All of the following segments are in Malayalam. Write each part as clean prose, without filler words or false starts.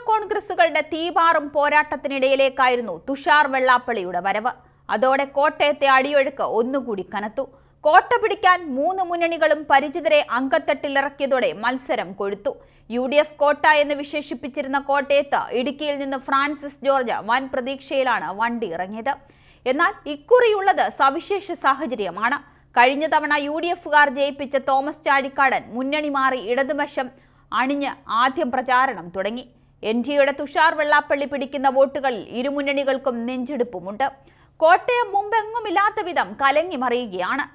കോൺഗ്രസുകളുടെ തീപാറും പോരാട്ടത്തിനിടയിലേക്കായിരുന്നു തുഷാർ വെള്ളാപ്പള്ളിയുടെ വരവ്. അതോടെ കോട്ടയത്തെ അടിയൊഴുക്ക് ഒന്നുകൂടി കനത്തു. കോട്ട പിടിക്കാൻ മൂന്ന് മുന്നണികളും പരിചിതരെ അങ്കത്തട്ടിലിറക്കിയതോടെ മത്സരം കൊഴുത്തു. UDF കോട്ട എന്ന് വിശേഷിപ്പിച്ചിരുന്ന കോട്ടയത്ത് ഇടുക്കിയിൽ നിന്ന് ഫ്രാൻസിസ് ജോർജ് വൻ പ്രതീക്ഷയിലാണ് വണ്ടി ഇറങ്ങിയത്. എന്നാൽ ഇക്കുറിയുള്ളത് സവിശേഷ സാഹചര്യമാണ്. കഴിഞ്ഞ തവണ UDFകാർ ജയിപ്പിച്ച തോമസ് ചാഴിക്കാടൻ മുന്നണി മാറി ഇടതുവശം അണിഞ്ഞ് ആദ്യം പ്രചാരണം തുടങ്ങി. NDAയുടെ തുഷാർ വെള്ളാപ്പള്ളി പിടിക്കുന്ന വോട്ടുകളിൽ ഇരുമുന്നണികൾക്കും നെഞ്ചെടുപ്പുമുണ്ട്. കോട്ടയം മുമ്പെങ്ങുമില്ലാത്ത വിധം കലങ്ങി മറിയുകയാണ്.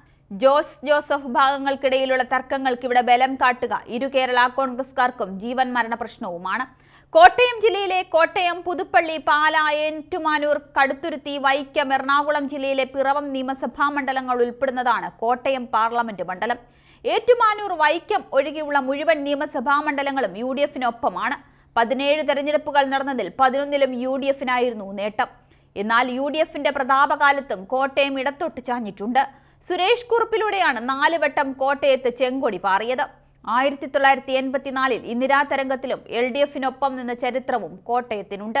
ജോസഫ് ഭാഗങ്ങൾക്കിടയിലുള്ള തർക്കങ്ങൾക്ക് ഇവിടെ ബലം കാട്ടുക ഇരു കേരള കോൺഗ്രസ്കാർക്കും ജീവൻ മരണ പ്രശ്നവുമാണ്. കോട്ടയം ജില്ലയിലെ കോട്ടയം, പുതുപ്പള്ളി, പാല, ഏറ്റുമാനൂർ, കടുത്തുരുത്തി, വൈക്കം, എറണാകുളം ജില്ലയിലെ പിറവം നിയമസഭാ മണ്ഡലങ്ങൾ ഉൾപ്പെടുന്നതാണ് കോട്ടയം പാർലമെന്റ് മണ്ഡലം. ഏറ്റുമാനൂർ, വൈക്കം ഒഴികെയുള്ള മുഴുവൻ നിയമസഭാ മണ്ഡലങ്ങളും UDFനൊപ്പമാണ്. 17 തെരഞ്ഞെടുപ്പുകൾ നടന്നതിൽ 11ലും UDFനായിരുന്നു നേട്ടം. എന്നാൽ UDFന്റെ പ്രതാപകാലത്തും കോട്ടയം ഇടത്തോട്ട് ചാഞ്ഞിട്ടുണ്ട്. സുരേഷ് കുറുപ്പിലൂടെയാണ് 4 വട്ടം കോട്ടയത്ത് ചെങ്കൊടി പാറിയത്. 1984-ൽ ഇന്ദിരാ തരംഗത്തിലും LDFനൊപ്പം നിന്ന ചരിത്രവും കോട്ടയത്തിനുണ്ട്.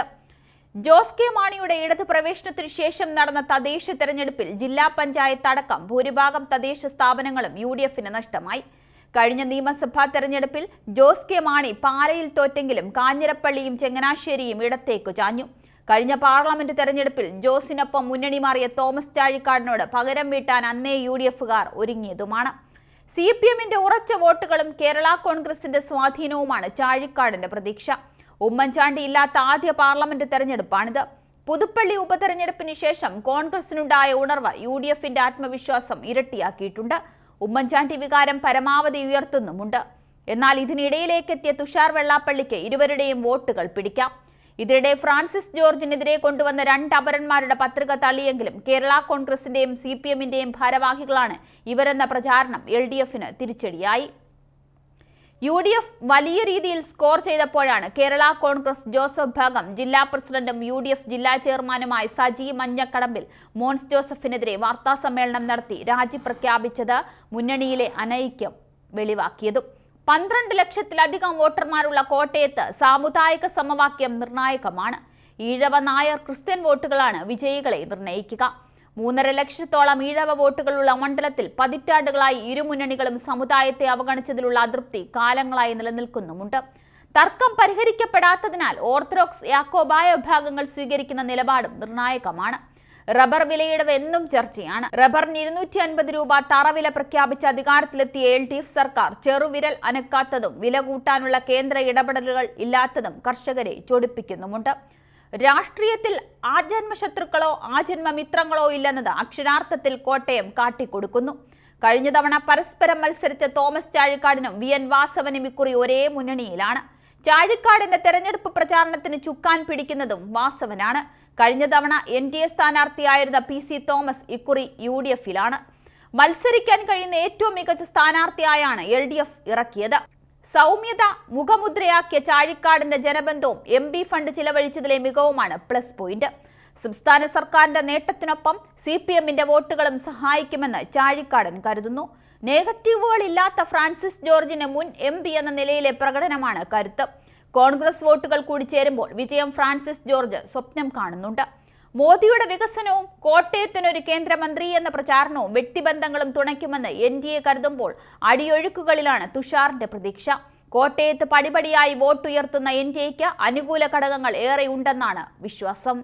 ജോസ് കെ മാണിയുടെ ഇടതു പ്രവേശനത്തിനു ശേഷം നടന്ന തദ്ദേശ തെരഞ്ഞെടുപ്പിൽ ജില്ലാ പഞ്ചായത്ത് അടക്കം ഭൂരിഭാഗം തദ്ദേശ സ്ഥാപനങ്ങളും UDFന് നഷ്ടമായി. കഴിഞ്ഞ നിയമസഭാ തെരഞ്ഞെടുപ്പിൽ ജോസ് കെ മാണി പാലയിൽ തോറ്റെങ്കിലും കാഞ്ഞിരപ്പള്ളിയും ചങ്ങനാശ്ശേരിയും ഇടത്തേക്ക് ചാഞ്ഞു. കഴിഞ്ഞ പാർലമെന്റ് തെരഞ്ഞെടുപ്പിൽ ജോസിനൊപ്പം മുന്നണി മാറിയ തോമസ് ചാഴിക്കാടനോട് പകരം വീട്ടാൻ അന്നേ UDFകാർ ഒരുങ്ങിയതുമാണ്. CPMന്റെ ഉറച്ച വോട്ടുകളും കേരള കോൺഗ്രസിന്റെ സ്വാധീനവുമാണ് ചാഴിക്കാടന്റെ പ്രതീക്ഷ. ഉമ്മൻചാണ്ടി ഇല്ലാത്ത ആദ്യ പാർലമെന്റ് തെരഞ്ഞെടുപ്പാണിത്. പുതുപ്പള്ളി ഉപതെരഞ്ഞെടുപ്പിന് ശേഷം കോൺഗ്രസിനുണ്ടായ ഉണർവ് UDFന്റെ ആത്മവിശ്വാസം ഇരട്ടിയാക്കിയിട്ടുണ്ട്. ഉമ്മൻചാണ്ടി വികാരം പരമാവധി ഉയർത്തുന്നുമുണ്ട്. എന്നാൽ ഇതിനിടയിലേക്കെത്തിയ തുഷാർ വെള്ളാപ്പള്ളിക്ക് ഇരുവരുടെയും വോട്ടുകൾ പിടിക്കാം. ഇതിനിടെ ഫ്രാൻസിസ് ജോർജിനെതിരെ കൊണ്ടുവന്ന 2 അപരന്മാരുടെ പത്രിക തള്ളിയെങ്കിലും കേരള കോൺഗ്രസിന്റെയും CPMന്റെയും ഭാരവാഹികളാണ് ഇവരെന്ന പ്രചാരണം LDFന് തിരിച്ചടിയായി. UDF വലിയ രീതിയിൽ സ്കോർ ചെയ്തപ്പോഴാണ് കേരള കോൺഗ്രസ് ജോസഫ് ഭാഗം ജില്ലാ പ്രസിഡന്റും UDF ജില്ലാ ചെയർമാനുമായ സജി മഞ്ഞക്കടമ്പിൽ മോൻസ് ജോസഫിനെതിരെ വാർത്താസമ്മേളനം നടത്തി രാജി പ്രഖ്യാപിച്ചത് മുന്നണിയിലെ അനൈക്യം വെളിവാക്കിയതും. 12 ലക്ഷത്തിലധികം വോട്ടർമാരുള്ള കോട്ടയത്ത് സാമുദായിക സമവാക്യം നിർണായകമാണ്. ഈഴവ, നായർ, ക്രിസ്ത്യൻ വോട്ടുകളാണ് വിജയികളെ നിർണയിക്കുക. 3.5 ലക്ഷത്തോളം ഈഴവ വോട്ടുകളുള്ള മണ്ഡലത്തിൽ പതിറ്റാണ്ടുകളായി ഇരുമുന്നണികളും സമുദായത്തെ അവഗണിച്ചതിലുള്ള അതൃപ്തി കാലങ്ങളായി നിലനിൽക്കുന്നുമുണ്ട്. തർക്കം പരിഹരിക്കപ്പെടാത്തതിനാൽ ഓർത്തഡോക്സ്, യാക്കോബായ വിഭാഗങ്ങൾ സ്വീകരിക്കുന്ന നിലപാടും നിർണായകമാണ്. റബ്ബർ വിലയിടവ് എന്നും ചർച്ചയാണ്. റബ്ബറിന് 250 രൂപ തറവില പ്രഖ്യാപിച്ച് അധികാരത്തിലെത്തിയ LDF സർക്കാർ ചെറുവിരൽ അനക്കാത്തതും വില കൂട്ടാനുള്ള കേന്ദ്ര ഇടപെടലുകൾ ഇല്ലാത്തതും കർഷകരെ ചൊടിപ്പിക്കുന്നുമുണ്ട്. രാഷ്ട്രീയത്തിൽ ആജന്മശത്രുക്കളോ ആജന്മമിത്രങ്ങളോ ഇല്ലെന്നത് അക്ഷരാർത്ഥത്തിൽ കോട്ടയം കാട്ടിക്കൊടുക്കുന്നു. കഴിഞ്ഞ തവണ പരസ്പരം മത്സരിച്ച തോമസ് ചാഴിക്കാടനും VN വാസവനും ഇക്കുറി ഒരേ മുന്നണിയിലാണ്. ചാഴിക്കാടിന്റെ തെരഞ്ഞെടുപ്പ് പ്രചാരണത്തിന് ചുക്കാൻ പിടിക്കുന്നതും വാസവനാണ്. കഴിഞ്ഞ തവണ NDA സ്ഥാനാർത്ഥിയായിരുന്ന PC തോമസ് ഇക്കുറി UDFലാണ്. മത്സരിക്കാൻ കഴിയുന്ന ഏറ്റവും മികച്ച സ്ഥാനാർത്ഥിയായാണ് LDF ഇറക്കിയത്. സൗമ്യത മുഖമുദ്രയാക്കിയ ചാഴിക്കാടിന്റെ ജനബന്ധവും MB ഫണ്ട് ചിലവഴിച്ചതിലെ മികവുമാണ് പ്ലസ് പോയിന്റ്. സംസ്ഥാന സർക്കാരിന്റെ നേട്ടത്തിനൊപ്പം CPMന്റെ വോട്ടുകളും സഹായിക്കുമെന്ന് ചാഴിക്കാടൻ കരുതുന്നു. നെഗറ്റീവുകളില്ലാത്ത ഫ്രാൻസിസ് ജോർജിന് മുൻ MB എന്ന നിലയിലെ പ്രകടനമാണ് കരുത്ത്. കോൺഗ്രസ് വോട്ടുകൾ കൂടി ചേരുമ്പോൾ വിജയം ഫ്രാൻസിസ് ജോർജ് സ്വപ്നം കാണുന്നുണ്ട്. മോദിയുടെ വികസനവും കോട്ടയത്തിനൊരു കേന്ദ്രമന്ത്രി എന്ന പ്രചാരണവും വ്യക്തിബന്ധങ്ങളും തുണയ്ക്കുമെന്ന് NDA കരുതുമ്പോൾ അടിയൊഴുക്കുകളിലാണ് തുഷാറിന്റെ പ്രതീക്ഷ. കോട്ടയത്ത് പടിപടിയായി വോട്ടുയർത്തുന്ന NDAക്ക് അനുകൂല ഘടകങ്ങൾ ഏറെയുണ്ടെന്നാണ് വിശ്വാസം.